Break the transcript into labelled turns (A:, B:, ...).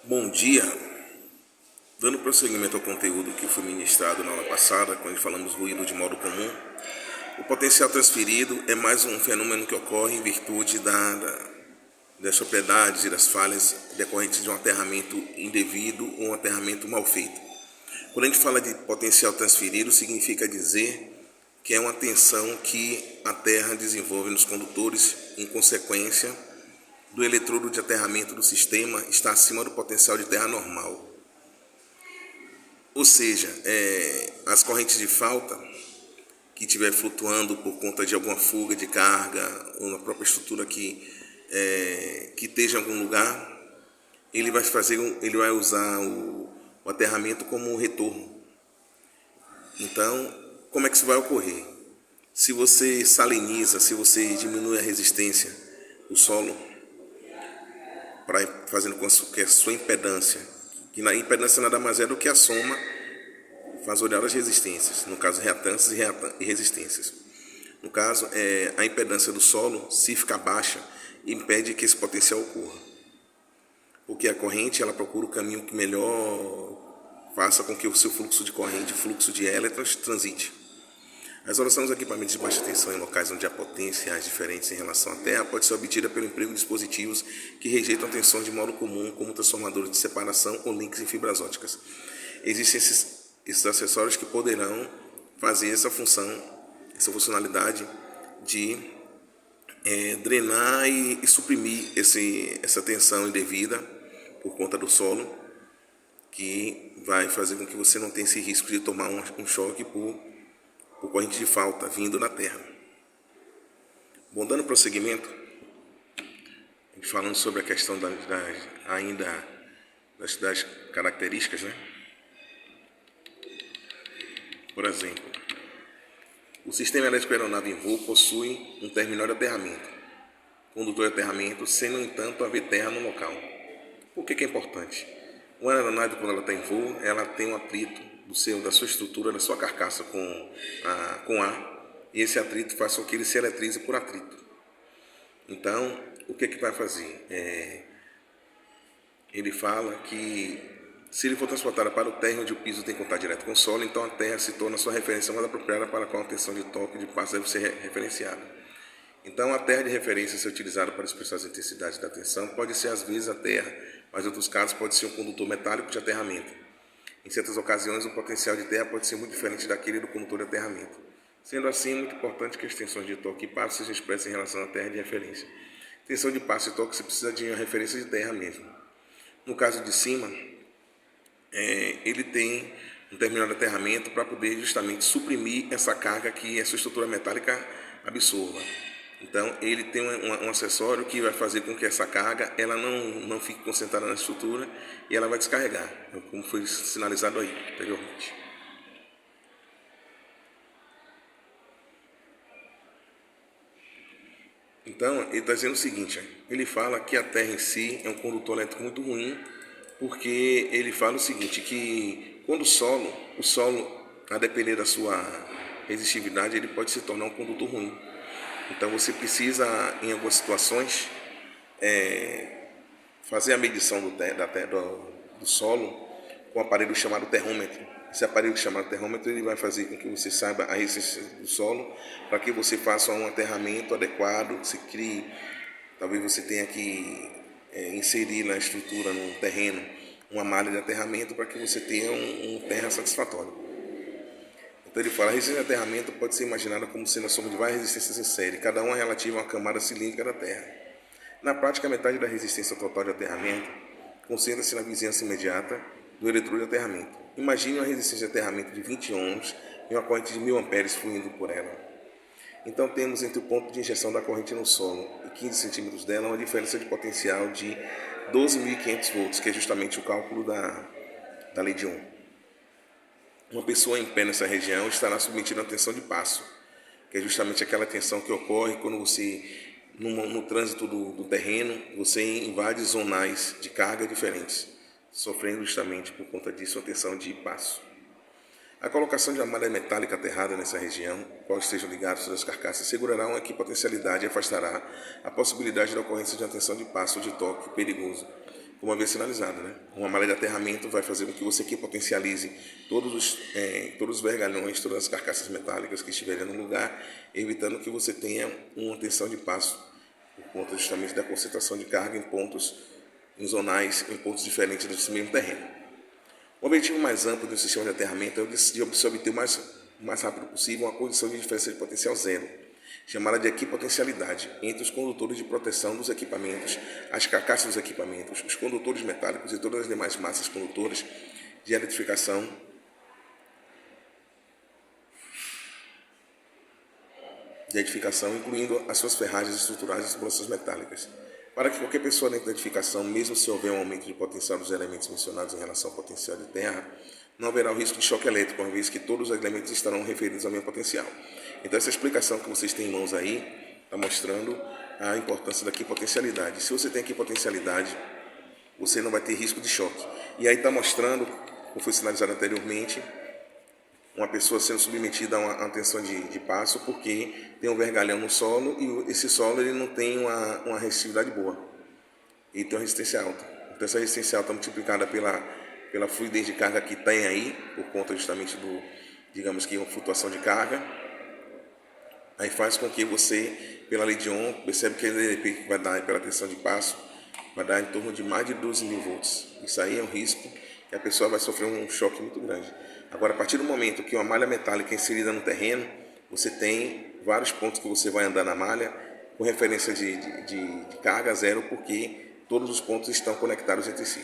A: Bom dia, dando prosseguimento ao conteúdo que foi ministrado na aula passada, quando falamos ruído de modo comum. O potencial transferido é mais um fenômeno que ocorre em virtude das propriedades e das falhas decorrentes de um aterramento indevido ou um aterramento mal feito. Quando a gente fala de potencial transferido, significa dizer que é uma tensão que a Terra desenvolve nos condutores em consequência do eletrodo de aterramento do sistema está acima do potencial de terra normal. Ou seja, as correntes de falta que estiver flutuando por conta de alguma fuga de carga ou na própria estrutura que esteja em algum lugar, ele vai usar o aterramento como um retorno. Então, como é que isso vai ocorrer? Se você saliniza, se você diminui a resistência do solo, fazendo com que a sua impedância, que na impedância nada mais é do que a soma fasorial das resistências, no caso reatâncias e resistências. No caso, a impedância do solo, se ficar baixa, impede que esse potencial ocorra. Porque a corrente ela procura o caminho que melhor faça com que o seu fluxo de corrente, fluxo de elétrons, transite. A resolução dos equipamentos de baixa tensão em locais onde há potenciais diferentes em relação à Terra pode ser obtida pelo emprego de dispositivos que rejeitam tensões de modo comum, como transformadores de separação ou links em fibras óticas. Existem esses acessórios que poderão fazer essa funcionalidade de drenar e suprimir essa tensão indevida por conta do solo, que vai fazer com que você não tenha esse risco de tomar um choque por corrente de falta vindo da Terra. Bom, dando prosseguimento, falando sobre a questão das características, né? Por exemplo, o sistema elétrico aeronave em voo possui um terminal de aterramento, condutor de aterramento, sem, no entanto, haver terra no local. Por que é importante? Uma aeronave, quando ela está em voo, ela tem um atrito da sua estrutura, da sua carcaça com ar, e esse atrito faz com que ele se eletrize por atrito. Então, o que vai fazer? Ele fala que se ele for transportado para o térreo onde o piso tem contato direto com o solo, então a terra se torna a sua referência mais apropriada para a qual a tensão de toque de passo deve ser referenciada. Então, a terra de referência a ser utilizada para expressar as intensidades da tensão pode ser, às vezes, a terra, mas em outros casos pode ser um condutor metálico de aterramento. Em certas ocasiões, o potencial de terra pode ser muito diferente daquele do condutor de aterramento. Sendo assim, é muito importante que as tensões de toque e passo sejam expressas em relação à terra de referência. Tensão de passo e toque, você precisa de uma referência de terra mesmo. No caso de cima, ele tem um terminal de aterramento para poder justamente suprimir essa carga que a sua estrutura metálica absorva. Então, ele tem um acessório que vai fazer com que essa carga ela não fique concentrada na estrutura e ela vai descarregar, como foi sinalizado aí anteriormente. Então, ele está dizendo o seguinte, ele fala que a Terra em si é um condutor elétrico muito ruim, porque ele fala o seguinte, que quando o solo, a depender da sua resistividade, ele pode se tornar um condutor ruim. Então você precisa, em algumas situações, fazer a medição do solo com um aparelho chamado terrômetro. Esse aparelho chamado terrômetro ele vai fazer com que você saiba a resistência do solo, para que você faça um aterramento adequado, você crie, talvez você tenha que inserir na estrutura, no terreno, uma malha de aterramento para que você tenha um terra satisfatório. Então ele fala, a resistência de aterramento pode ser imaginada como sendo a soma de várias resistências em série, cada uma relativa a uma camada cilíndrica da Terra. Na prática, metade da resistência total de aterramento concentra-se na vizinhança imediata do eletrodo de aterramento. Imagine uma resistência de aterramento de 20 ohms e uma corrente de 1000 amperes fluindo por ela. Então temos entre o ponto de injeção da corrente no solo e 15 centímetros dela uma diferença de potencial de 12.500 volts, que é justamente o cálculo da lei de Ohm. Uma pessoa em pé nessa região estará submetida a tensão de passo, que é justamente aquela tensão que ocorre quando você, no trânsito do terreno, você invade zonais de carga diferentes, sofrendo justamente por conta disso a tensão de passo. A colocação de uma malha metálica aterrada nessa região, qual estejam ligados às carcaças, segurará uma equipotencialidade e afastará a possibilidade da ocorrência de uma tensão de passo ou de toque perigoso, como havia sinalizado, né? Uma malha de aterramento vai fazer com que você aqui potencialize todos os vergalhões, todas as carcaças metálicas que estiverem no lugar, evitando que você tenha uma tensão de passo, por conta justamente da concentração de carga em zonais, em pontos diferentes desse mesmo terreno. O objetivo mais amplo do sistema de aterramento é o de se obter o mais rápido possível uma condição de diferença de potencial zero, chamada de equipotencialidade, entre os condutores de proteção dos equipamentos, as carcaças dos equipamentos, os condutores metálicos e todas as demais massas condutoras de eletrificação incluindo as suas ferragens estruturais e tubulações metálicas, para que qualquer pessoa dentro da edificação, mesmo se houver um aumento de potencial dos elementos mencionados em relação ao potencial de terra, não haverá o risco de choque elétrico, uma vez que todos os elementos estarão referidos ao mesmo potencial. Então, essa explicação que vocês têm em mãos aí está mostrando a importância da equipotencialidade. Se você tem equipotencialidade, você não vai ter risco de choque. E aí está mostrando, como foi sinalizado anteriormente, uma pessoa sendo submetida a uma tensão de passo porque tem um vergalhão no solo e esse solo ele não tem uma resistividade boa. Ele tem uma resistência alta. Então, essa resistência alta multiplicada pela fluidez de carga que tem aí, por conta justamente digamos que uma flutuação de carga, aí faz com que você, pela lei de Ohm, percebe que a EDP que vai dar pela tensão de passo vai dar em torno de mais de 12.000 volts. Isso aí é um risco que a pessoa vai sofrer um choque muito grande. Agora, a partir do momento que uma malha metálica é inserida no terreno, você tem vários pontos que você vai andar na malha com referência de carga zero, porque todos os pontos estão conectados entre si.